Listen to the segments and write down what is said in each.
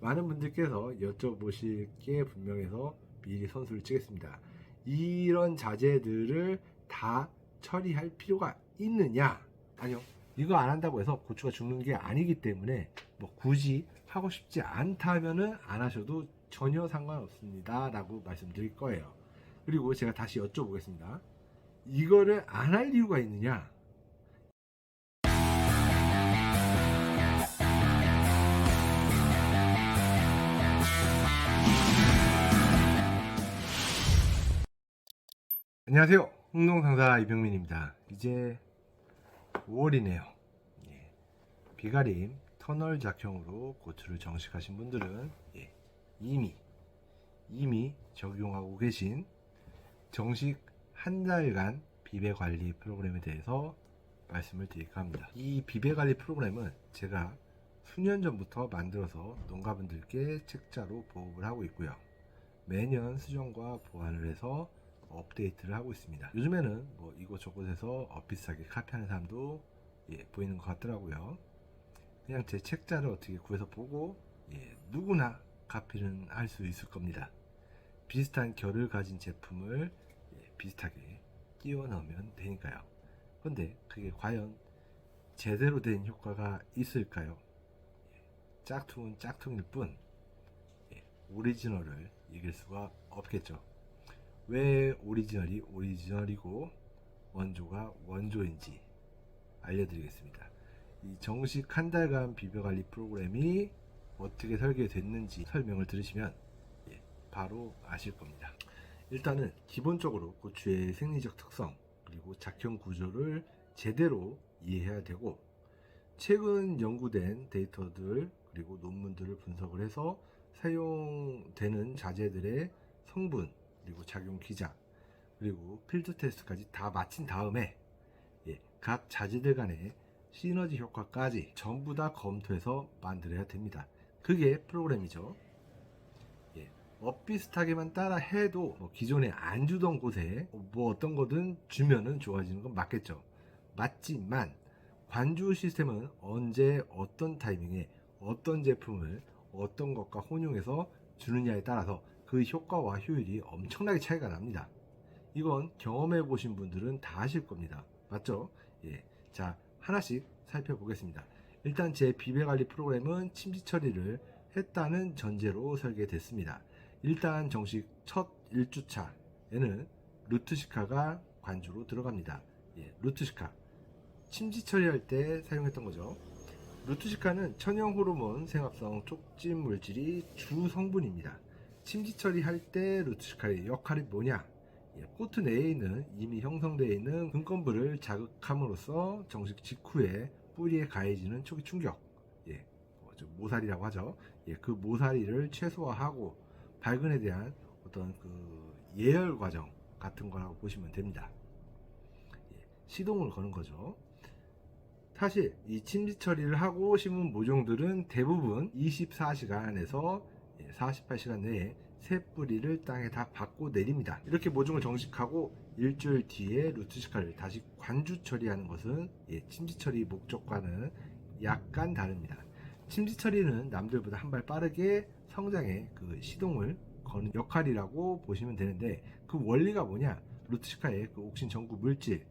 많은 분들께서 여쭤보실 게 분명해서 미리 선수를 치겠습니다. 이런 자재들을 다 처리할 필요가 있느냐? 아니요. 이거 안 한다고 해서 고추가 죽는 게 아니기 때문에 뭐 굳이 하고 싶지 않다면은 안 하셔도 전혀 상관없습니다 라고 말씀드릴 거예요. 그리고 제가 다시 여쭤보겠습니다. 이거를 안 할 이유가 있느냐? 안녕하세요. 홍농상사 이병민입니다. 이제 5월이네요. 비가림 터널 작형으로 고추를 정식하신 분들은 이미 적용하고 계신 정식 한 달간 비배 관리 프로그램에 대해서 말씀을 드릴까 합니다. 이 비배 관리 프로그램은 제가 수년 전부터 만들어서 농가분들께 책자로 보급을 하고 있고요. 매년 수정과 보완을 해서 업데이트를 하고 있습니다. 요즘에는 뭐 이곳저곳에서 비싸게 카피하는 사람도 보이는 것 같더라고요. 그냥 제 책자를 어떻게 구해서 보고 누구나 카피는 할 수 있을 겁니다. 비슷한 결을 가진 제품을 비슷하게 끼워 넣으면 되니까요. 근데 그게 과연 제대로 된 효과가 있을까요? 짝퉁은 짝퉁일 뿐 오리지널을 이길 수가 없겠죠. 왜 오리지널이 오리지널이고 원조가 원조인지 알려드리겠습니다. 이 정식 한 달간 비벼관리 프로그램이 어떻게 설계됐는지 설명을 들으시면 바로 아실 겁니다. 일단은 기본적으로 고추의 생리적 특성 그리고 작형 구조를 제대로 이해해야 되고, 최근 연구된 데이터들 그리고 논문들을 분석을 해서 사용되는 자재들의 성분 그리고 작용 기작 그리고 필드 테스트까지 다 마친 다음에 각 자재들 간의 시너지 효과까지 전부 다 검토해서 만들어야 됩니다. 그게 프로그램이죠. 비슷하게만 따라 해도 뭐 기존에 안 주던 곳에 뭐 어떤 거든 주면은 좋아지는 건 맞겠죠. 맞지만 관주 시스템은 언제 어떤 타이밍에 어떤 제품을 어떤 것과 혼용해서 주느냐에 따라서 그 효과와 효율이 엄청나게 차이가 납니다. 이건 경험해 보신 분들은 다 아실 겁니다. 맞죠? 자, 하나씩 살펴보겠습니다. 일단 제 비배관리 프로그램은 침지 처리를 했다는 전제로 설계됐습니다. 일단 정식 첫 1주차에는 루트시카가 관주로 들어갑니다. 루트시카 침지 처리할 때 사용했던 거죠. 루트시카는 천연 호르몬 생합성 촉진 물질이 주 성분입니다. 침지 처리할 때 루트시카의 역할이 뭐냐? 코트 내에 있는 이미 형성되어 있는 근권부를 자극함으로써 정식 직후에 뿌리에 가해지는 초기 충격, 모사리라고 하죠. 그 모사리를 최소화하고 발근에 대한 어떤 그 예열 과정 같은 거라고 보시면 됩니다. 시동을 거는 거죠. 사실 이 침지 처리를 하고 심은 모종들은 대부분 24시간에서 48시간 내에 새 뿌리를 땅에 다 받고 내립니다. 이렇게 모종을 정식하고 일주일 뒤에 루트시카를 다시 관주 처리하는 것은 침지 처리 목적과는 약간 다릅니다. 침지 처리는 남들보다 한 발 빠르게 성장에 그 시동을 거는 역할이라고 보시면 되는데, 그 원리가 뭐냐? 루트시카의 그 옥신 전구 물질,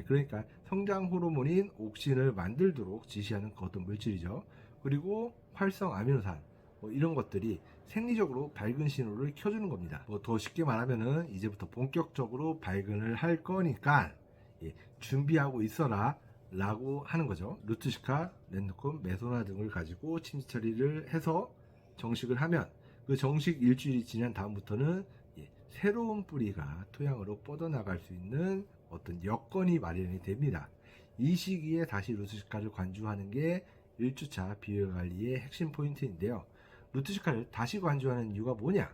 그러니까 성장 호르몬인 옥신을 만들도록 지시하는 그 어떤 물질이죠. 그리고 활성 아미노산 이런 것들이 생리적으로 밝은 신호를 켜주는 겁니다. 더 쉽게 말하면은 이제부터 본격적으로 발근을 할 거니까 준비하고 있어라 라고 하는 거죠. 루트시카, 렌드콤, 메소나 등을 가지고 침지 처리를 해서 정식을 하면 그 정식 일주일이 지난 다음부터는 새로운 뿌리가 토양으로 뻗어나갈 수 있는 어떤 여건이 마련이 됩니다. 이 시기에 다시 루트시카를 관주하는 게 1주차 비효관리의 핵심 포인트인데요. 루트시카를 다시 관주하는 이유가 뭐냐?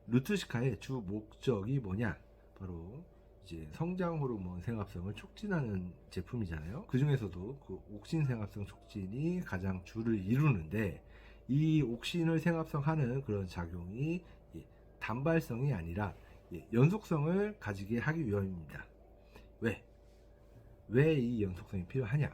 루트시카의 주 목적이 뭐냐? 바로 이제 성장 호르몬 생합성을 촉진하는 제품이잖아요. 그 중에서도 그 옥신 생합성 촉진이 가장 주를 이루는데, 이 옥신을 생합성하는 그런 작용이 단발성이 아니라 연속성을 가지게 하기 위함입니다. 왜 이 연속성이 필요하냐?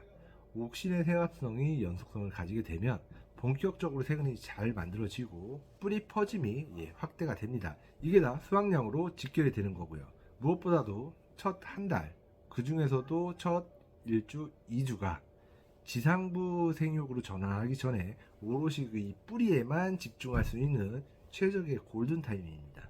옥신의 생합성이 연속성을 가지게 되면 본격적으로 세근이 잘 만들어지고 뿌리 퍼짐이 확대가 됩니다. 이게 다 수확량으로 직결이 되는 거고요. 무엇보다도 첫 한 달, 그 중에서도 첫 1주, 2주가 지상부 생육으로 전환하기 전에 오롯이 이 뿌리에만 집중할 수 있는 최적의 골든 타이밍입니다.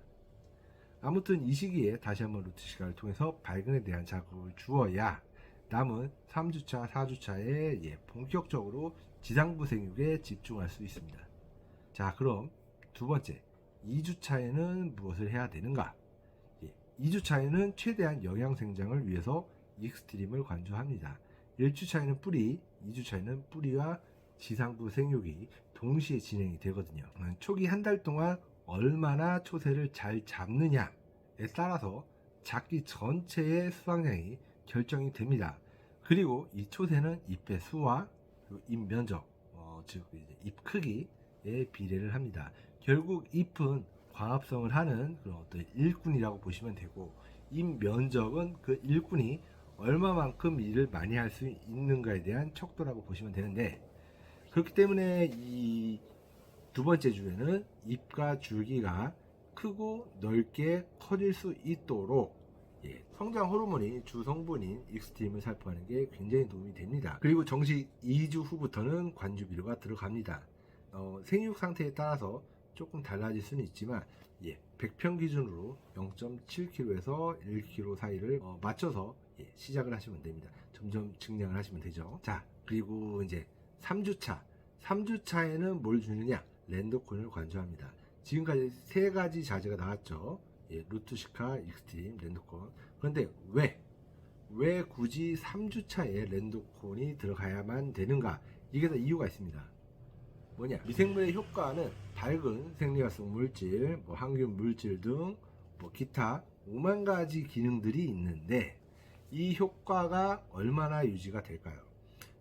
아무튼 이 시기에 다시 한번 루트 시간을 통해서 발근에 대한 자극을 주어야 남은 3주차, 4주차에 본격적으로 지상부 생육에 집중할 수 있습니다. 자, 그럼 두 번째, 2주차에는 무엇을 해야 되는가? 2주차에는 최대한 영양 생장을 위해서 익스트림을 관주합니다. 1주차에는 뿌리, 2주차에는 뿌리와 지상부 생육이 동시에 진행이 되거든요. 초기 한 달 동안 얼마나 초세를 잘 잡느냐에 따라서 작기 전체의 수확량이 결정이 됩니다. 그리고 이 초세는 잎의 수와 잎 면적, 즉 잎 크기에 비례를 합니다. 결국 잎은 광합성을 하는 그런 어떤 일꾼이라고 보시면 되고, 잎 면적은 그 일꾼이 얼마만큼 일을 많이 할 수 있는가에 대한 척도라고 보시면 되는데, 그렇기 때문에 이 두 번째 주에는 잎과 줄기가 크고 넓게 커질 수 있도록 성장 호르몬이 주 성분인 익스트림을 살포하는 게 굉장히 도움이 됩니다. 그리고 정식 2주 후부터는 관주 비료가 들어갑니다. 생육 상태에 따라서 조금 달라질 수는 있지만 100평 기준으로 0.7kg에서 1kg 사이를 맞춰서 시작을 하시면 됩니다. 점점 증량을 하시면 되죠. 자, 그리고 이제 3주차에는 뭘 주느냐? 랜더콘을 관주합니다. 지금까지 세 가지 자재가 나왔죠. 루트시카, 익스트림, 랜더콘. 그런데 왜 굳이 3주차에 랜더콘이 들어가야만 되는가? 이게 다 이유가 있습니다. 뭐냐? 미생물의 효과는 밝은 생리활성 물질, 항균 물질 등 기타 5만 가지 기능들이 있는데, 이 효과가 얼마나 유지가 될까요?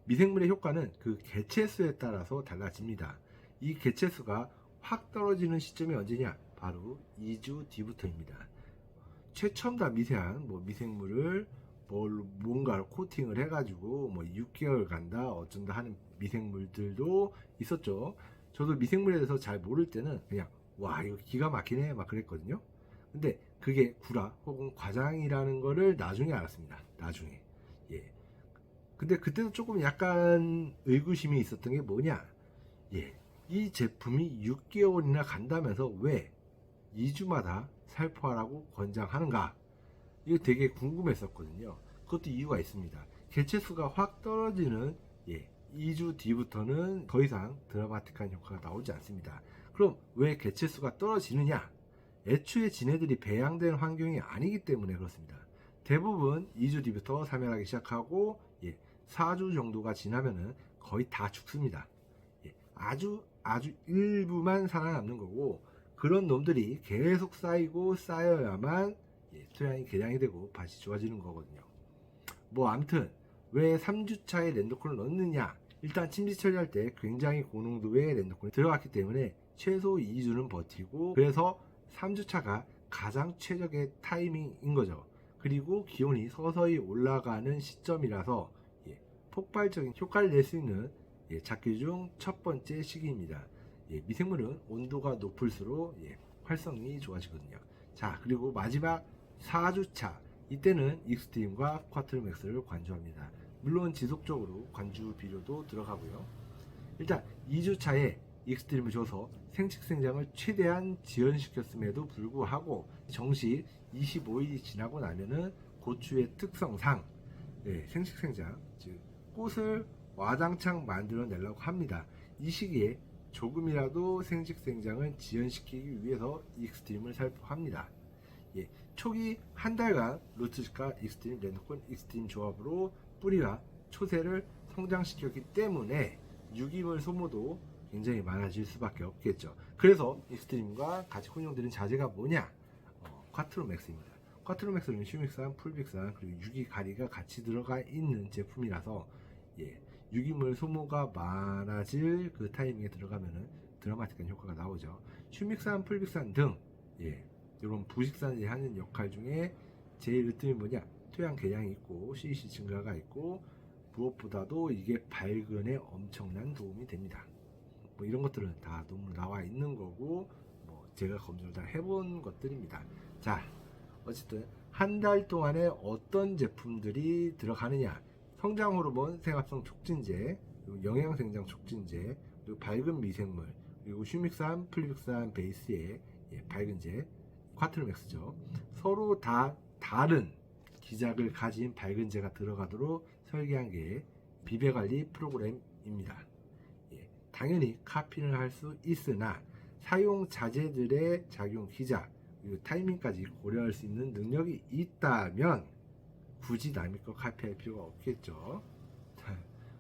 미생물의 효과는 그 개체수에 따라서 달라집니다. 이 개체수가 확 떨어지는 시점이 언제냐? 바로 2주 뒤부터입니다. 최첨 다 미세한 미생물을 뭔가 코팅을 해가지고 6개월 간다 어쩐다 하는 미생물들도 있었죠. 저도 미생물에 대해서 잘 모를 때는 그냥 와, 이거 기가 막히네 막 그랬거든요. 근데 그게 구라 혹은 과장이라는 거를 나중에 알았습니다. 나중에. 근데 그때도 조금 약간 의구심이 있었던 게 뭐냐? 이 제품이 6개월이나 간다면서 왜 2주마다 살포하라고 권장하는가? 이거 되게 궁금했었거든요. 그것도 이유가 있습니다. 개체수가 확 떨어지는 2주 뒤부터는 더 이상 드라마틱한 효과가 나오지 않습니다. 그럼 왜 개체수가 떨어지느냐? 애초에 지네들이 배양된 환경이 아니기 때문에 그렇습니다. 대부분 2주 뒤부터 사멸하기 시작하고 4주 정도가 지나면은 거의 다 죽습니다. 아주 일부만 살아남는 거고, 그런 놈들이 계속 쌓이고 쌓여야만 토양이 개량이 되고 밭이 좋아지는 거거든요. 아무튼 왜 3주차에 랜더콘을 넣느냐? 일단 침지 처리할 때 굉장히 고농도의 랜더콘이 들어갔기 때문에 최소 2주는 버티고, 그래서 3주차가 가장 최적의 타이밍인 거죠. 그리고 기온이 서서히 올라가는 시점이라서 폭발적인 효과를 낼 수 있는 작기 중 첫 번째 시기입니다. 미생물은 온도가 높을수록 활성이 좋아지거든요. 자, 그리고 마지막 4주차, 이때는 익스트림과 쿼트로맥스를 관주합니다. 물론 지속적으로 관주 비료도 들어가고요. 일단 2주차에 익스트림을 줘서 생식생장을 최대한 지연시켰음에도 불구하고 정식 25일이 지나고 나면은 고추의 특성상 생식생장, 즉 꽃을 와장창 만들어내려고 합니다. 이 시기에 조금이라도 생식생장을 지연시키기 위해서 익스트림을 살포합니다. 초기 한 달간 루트시카, 익스트림, 랜더콘, 익스트림 조합으로 뿌리와 초세를 성장시켰기 때문에 유기물 소모도 굉장히 많아질 수밖에 없겠죠. 그래서 익스트림과 같이 혼용되는 자재가 뭐냐? 쿼트로맥스입니다. 쿼트로맥스는 슈믹산, 풀빅산, 그리고 유기가리가 같이 들어가 있는 제품이라서 유기물 소모가 많아질 그 타이밍에 들어가면은 드라마틱한 효과가 나오죠. 슈믹산, 풀빅산 등 이런 부식산이 하는 역할 중에 제일 으뜸이 뭐냐? 토양 개량이 있고 CEC 증가가 있고, 무엇보다도 이게 발근에 엄청난 도움이 됩니다. 뭐 이런 것들은 다 논문으로 나와 있는 거고 뭐 제가 검증을 다 해본 것들입니다. 자, 어쨌든 한 달 동안에 어떤 제품들이 들어가느냐, 성장 호르몬, 생합성 촉진제, 그리고 영양생장 촉진제, 그리고 밝은 미생물, 그리고 휴믹산, 플리빅산 베이스의 밝은제, 쿼트로맥스죠. 서로 다 다른 기작을 가진 밝은제가 들어가도록 설계한 게 비배관리 프로그램입니다. 당연히 카피를 할 수 있으나 사용 자재들의 작용 기작 그리고 타이밍까지 고려할 수 있는 능력이 있다면 굳이 남의 거 카피할 필요가 없겠죠.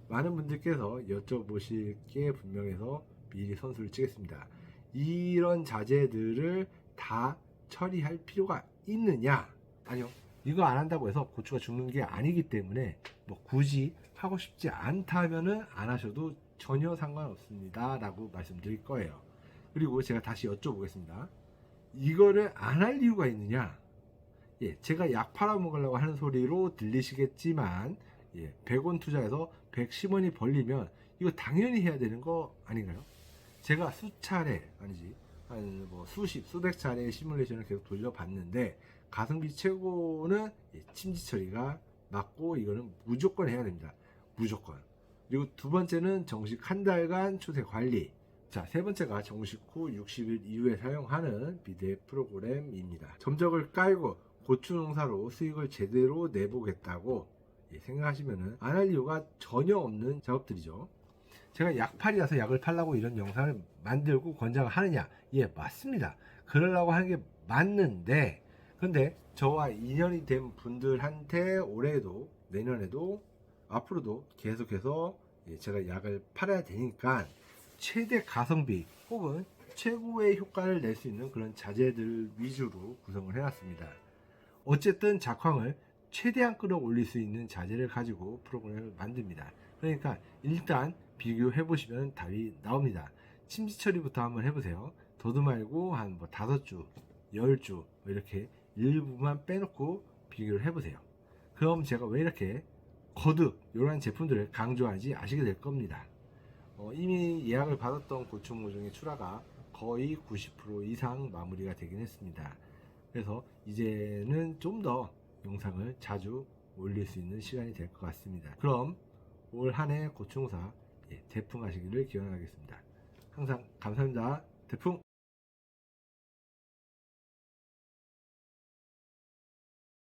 많은 분들께서 여쭤보실 게 분명해서 미리 선수를 치겠습니다. 이런 자재들을 다 처리할 필요가 있느냐? 아니요. 이거 안 한다고 해서 고추가 죽는 게 아니기 때문에 뭐 굳이 하고 싶지 않다면은 안 하셔도 전혀 상관없습니다 라고 말씀드릴 거예요. 그리고 제가 다시 여쭤보겠습니다. 이거를 안 할 이유가 있느냐? 제가 약 팔아먹으려고 하는 소리로 들리시겠지만 100원 투자해서 110원이 벌리면 이거 당연히 해야 되는 거 아닌가요? 제가 수차례 아니지 한 뭐 수십 수백 차례 시뮬레이션을 계속 돌려봤는데 가성비 최고는 침지 처리가 맞고 이거는 무조건 해야 됩니다. 무조건. 그리고 두 번째는 정식 한 달간 추세 관리. 자, 세 번째가 정식 후 60일 이후에 사용하는 비대 프로그램입니다. 점적을 깔고 고추 농사로 수익을 제대로 내보겠다고 생각하시면은 안 할 이유가 전혀 없는 작업들이죠. 제가 약팔이라서 약을 팔라고 이런 영상을 만들고 권장을 하느냐? 예, 맞습니다. 그러려고 하는 게 맞는데, 근데 저와 인연이 된 분들한테 올해도 내년에도 앞으로도 계속해서 제가 약을 팔아야 되니까 최대 가성비 혹은 최고의 효과를 낼 수 있는 그런 자재들 위주로 구성을 해놨습니다. 어쨌든 작황을 최대한 끌어올릴 수 있는 자재를 가지고 프로그램을 만듭니다. 그러니까 일단 비교해 보시면 답이 나옵니다. 침지 처리부터 한번 해보세요. 더도 말고 한 뭐 5주, 10주 이렇게 일부만 빼놓고 비교를 해보세요. 그럼 제가 왜 이렇게 거듭 이러한 제품들을 강조하는지 아시게 될 겁니다. 이미 예약을 받았던 고추 모종의 출하가 거의 90% 이상 마무리가 되긴 했습니다. 그래서 이제는 좀 더 영상을 자주 올릴 수 있는 시간이 될 것 같습니다. 그럼 올 한 해 고추농사 대풍하시기를 기원하겠습니다. 항상 감사합니다. 대풍!